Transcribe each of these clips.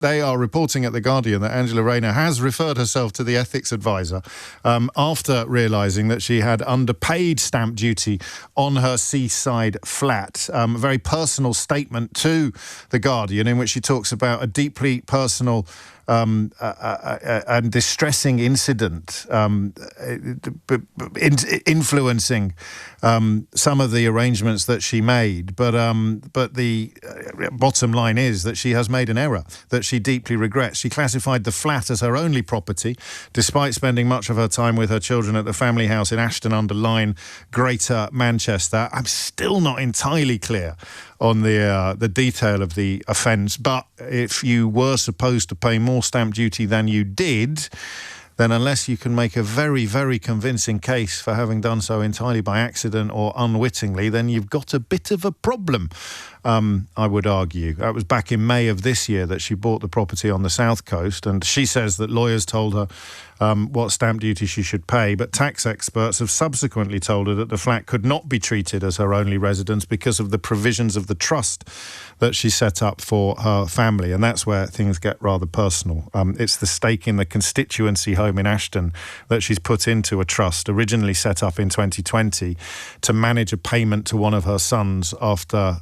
They are reporting at The Guardian that Angela Rayner has referred herself to the ethics advisor after realising that she had underpaid stamp duty on her seaside flat. A very personal statement to The Guardian in which she talks about a deeply personal and distressing incident influencing some of the arrangements that she made. But the bottom line is that she has made an error that she deeply regrets. She classified the flat as her only property, despite spending much of her time with her children at the family house in Ashton-under-Lyne, Greater Manchester. I'm still not entirely clear on the detail of the offence, but if you were supposed to pay more stamp duty than you did, then unless you can make a very, very convincing case for having done so entirely by accident or unwittingly, then you've got a bit of a problem, I would argue. That was back in May of this year that she bought the property on the south coast, and she says that lawyers told her what stamp duty she should pay, but tax experts have subsequently told her that the flat could not be treated as her only residence because of the provisions of the trust that she set up for her family, and that's where things get rather personal. It's the stake in the constituency home in Ashton that she's put into a trust, originally set up in 2020 to manage a payment to one of her sons after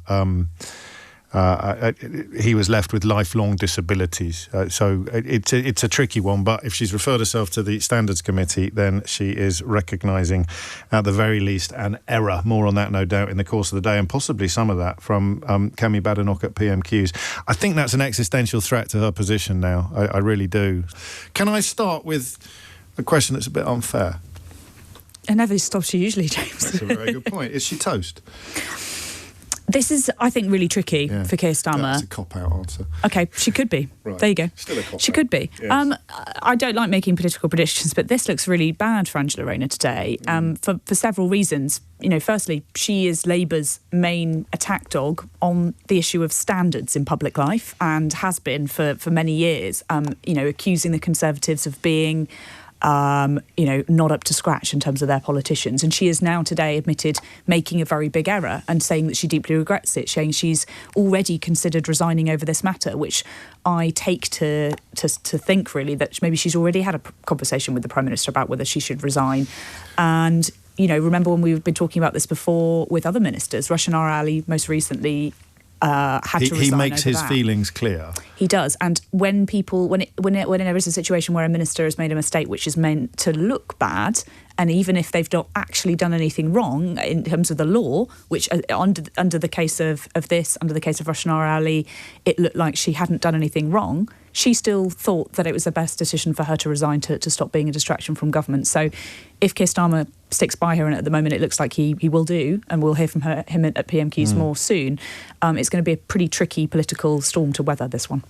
he was left with lifelong disabilities. So it's a tricky one, but if she's referred herself to the Standards Committee, then she is recognising, at the very least, an error. More on that, no doubt, in the course of the day, and possibly some of that from Kemi Badenoch at PMQs. I think that's an existential threat to her position now. I really do. Can I start with a question that's a bit unfair? It never stops you usually, James. That's a very good point. Is she toast? This is, I think, really tricky for Keir Starmer. That's a cop-out answer. OK, she could be. Right. There you go. Still a cop-out. She could be. Yes. I don't like making political predictions, but this looks really bad for Angela Rayner today for several reasons. You know, firstly, she is Labour's main attack dog on the issue of standards in public life and has been for many years, accusing the Conservatives of being not up to scratch in terms of their politicians. And she has now today admitted making a very big error and saying that she deeply regrets it, saying she's already considered resigning over this matter, which I take to think, really, that maybe she's already had a conversation with the Prime Minister about whether she should resign. And, remember when we've been talking about this before with other ministers, Rushan Ali most recently had to resign. He makes over his that. feelings clear. He does, and when there is a situation where a minister has made a mistake which is meant to look bad, and even if they've not actually done anything wrong in terms of the law, which under the case of Rushan Ali, it looked like she hadn't done anything wrong, she still thought that it was the best decision for her to resign to stop being a distraction from government. So if Keir Starmer sticks by her, and at the moment it looks like he will do, and we'll hear from him at PMQs more soon, it's going to be a pretty tricky political storm to weather, this one.